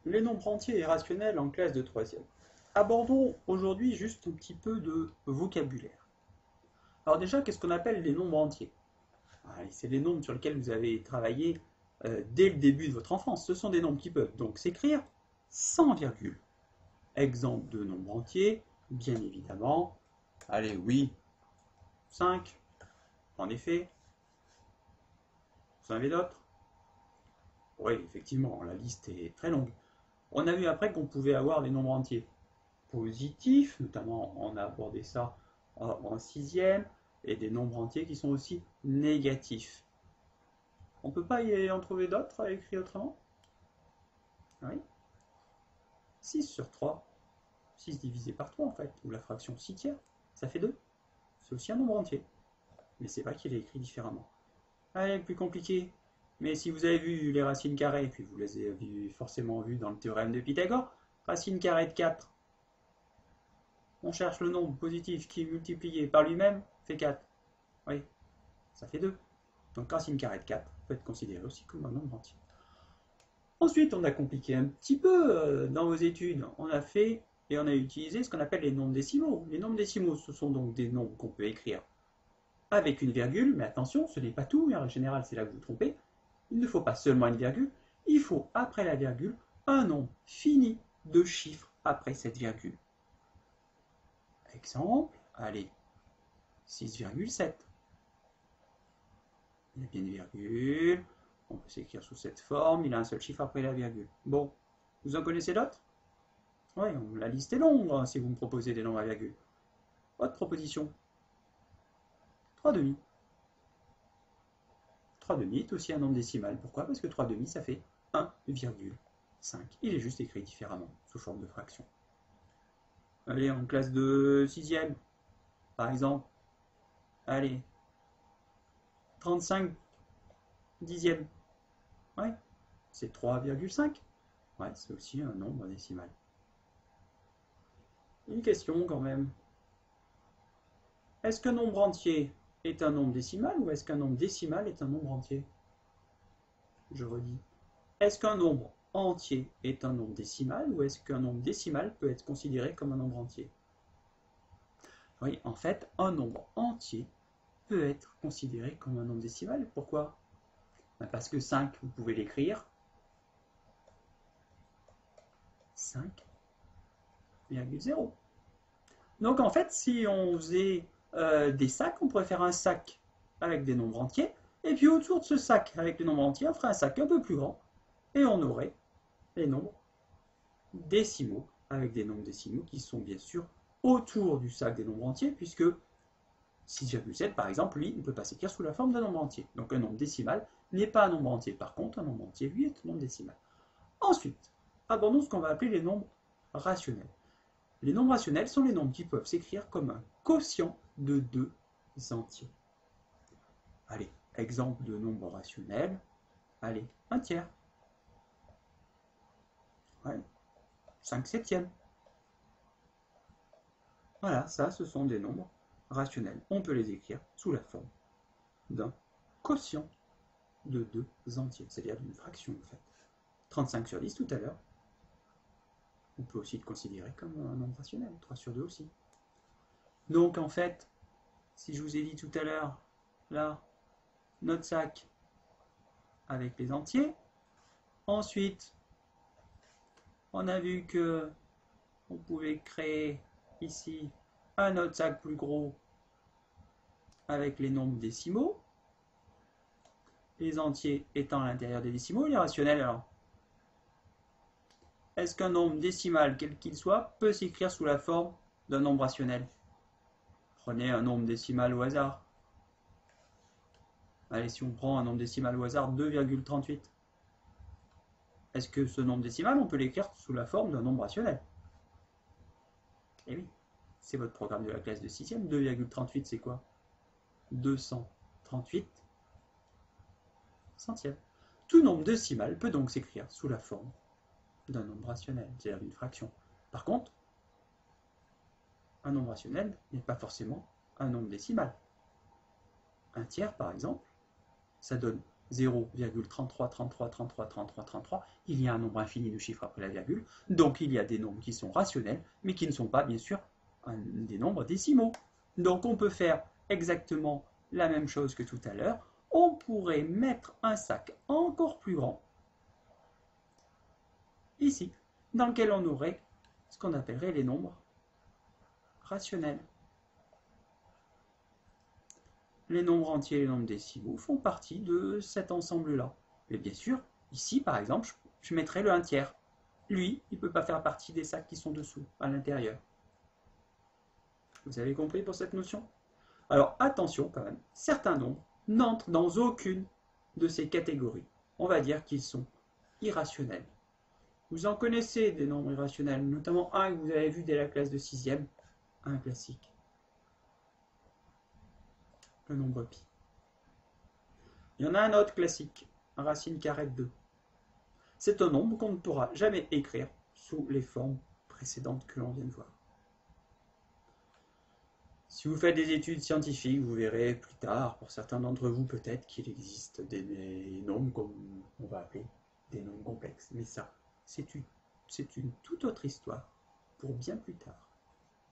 Les nombres entiers et rationnels en classe de troisième. Abordons aujourd'hui juste un petit peu de vocabulaire. Alors déjà, qu'est-ce qu'on appelle les nombres entiers? C'est les nombres sur lesquels vous avez travaillé dès le début de votre enfance. Ce sont des nombres qui peuvent donc s'écrire sans virgule. Exemple de nombres entiers, bien évidemment. Allez, oui, 5, en effet. Vous en avez d'autres? Oui, effectivement, la liste est très longue. On a vu après qu'on pouvait avoir des nombres entiers positifs, notamment on a abordé ça en sixième, et des nombres entiers qui sont aussi négatifs. On ne peut pas y en trouver d'autres écrits autrement? Oui. 6 sur 3, 6 divisé par 3 en fait, ou la fraction 6 tiers, ça fait 2. C'est aussi un nombre entier, mais c'est vrai qu'il est écrit différemment. Allez, plus compliqué. Mais si vous avez vu les racines carrées, puis vous les avez forcément vues dans le théorème de Pythagore, racine carrée de 4, on cherche le nombre positif qui multiplié par lui-même fait 4. Oui, ça fait 2. Donc racine carrée de 4 peut être considéré aussi comme un nombre entier. Ensuite, on a compliqué un petit peu dans vos études. On a fait et on a utilisé ce qu'on appelle les nombres décimaux. Les nombres décimaux, ce sont donc des nombres qu'on peut écrire avec une virgule, mais attention, ce n'est pas tout, en général c'est là que vous vous trompez. Il ne faut pas seulement une virgule, il faut après la virgule un nombre fini de chiffres après cette virgule. Exemple, allez, 6,7. Il y a bien une virgule, on peut s'écrire sous cette forme, il a un seul chiffre après la virgule. Bon, vous en connaissez d'autres? Oui, la liste est longue hein, si vous me proposez des nombres à virgule. Autre proposition, 3 demi. 3 demi est aussi un nombre décimal. Pourquoi? Parce que 3 demi, ça fait 1,5. Il est juste écrit différemment, sous forme de fraction. Allez, en classe de 6e, par exemple. Allez, 35 dixièmes. Ouais, c'est 3,5. Ouais, c'est aussi un nombre décimal. Une question quand même. Est-ce qu'un nombre entier est un nombre décimal ou est-ce qu'un nombre décimal est un nombre entier? Je redis. Est-ce qu'un nombre entier est un nombre décimal ou est-ce qu'un nombre décimal peut être considéré comme un nombre entier? Oui, en fait, un nombre entier peut être considéré comme un nombre décimal. Pourquoi? Parce que 5, vous pouvez l'écrire 5,0. Donc en fait, si on faisait des sacs, on pourrait faire un sac avec des nombres entiers, et puis autour de ce sac avec les nombres entiers, on ferait un sac un peu plus grand, et on aurait les nombres décimaux, avec des nombres décimaux qui sont bien sûr autour du sac des nombres entiers, puisque 6,7 par exemple, lui, ne peut pas s'écrire sous la forme d'un nombre entier. Donc un nombre décimal n'est pas un nombre entier. Par contre, un nombre entier, lui, est un nombre décimal. Ensuite, abordons ce qu'on va appeler les nombres rationnels. Les nombres rationnels sont les nombres qui peuvent s'écrire comme un quotient de deux entiers. Allez, exemple de nombre rationnel. Allez, un tiers. Ouais, 5 septièmes. Voilà, ça, ce sont des nombres rationnels. On peut les écrire sous la forme d'un quotient de deux entiers, c'est-à-dire d'une fraction en fait. 35 sur 10 tout à l'heure, on peut aussi le considérer comme un nombre rationnel, 3 sur 2 aussi. Donc en fait, si je vous ai dit tout à l'heure, là, notre sac avec les entiers, ensuite, on a vu que on pouvait créer ici un autre sac plus gros avec les nombres décimaux, les entiers étant à l'intérieur des décimaux, les rationnels alors. Est-ce qu'un nombre décimal, quel qu'il soit, peut s'écrire sous la forme d'un nombre rationnel? Prenez un nombre décimal au hasard. Allez, si on prend un nombre décimal au hasard, 2,38. Est-ce que ce nombre décimal, on peut l'écrire sous la forme d'un nombre rationnel? Eh oui, c'est votre programme de la classe de 6e. 2,38, c'est quoi? 238 centièmes. Tout nombre décimal peut donc s'écrire sous la forme d'un nombre rationnel, c'est-à-dire d'une fraction. Par contre, un nombre rationnel n'est pas forcément un nombre décimal. Un tiers, par exemple, ça donne 0,33, 33, 33, 33, 33, il y a un nombre infini de chiffres après la virgule, donc il y a des nombres qui sont rationnels, mais qui ne sont pas, bien sûr, des nombres décimaux. Donc on peut faire exactement la même chose que tout à l'heure. On pourrait mettre un sac encore plus grand, ici, dans lequel on aurait ce qu'on appellerait les nombres rationnels. Les nombres entiers et les nombres décimaux font partie de cet ensemble-là. Mais bien sûr, ici, par exemple, je mettrai le 1 tiers. Lui, il ne peut pas faire partie des sacs qui sont dessous, à l'intérieur. Vous avez compris pour cette notion? Alors attention quand même, certains nombres n'entrent dans aucune de ces catégories. On va dire qu'ils sont irrationnels. Vous en connaissez des nombres irrationnels, notamment un que vous avez vu dès la classe de 6e, un classique. Le nombre pi. Il y en a un autre classique, racine carrée de 2. C'est un nombre qu'on ne pourra jamais écrire sous les formes précédentes que l'on vient de voir. Si vous faites des études scientifiques, vous verrez plus tard, pour certains d'entre vous peut-être, qu'il existe des nombres comme on va appeler des nombres complexes. Mais ça, c'est une toute autre histoire pour bien plus tard.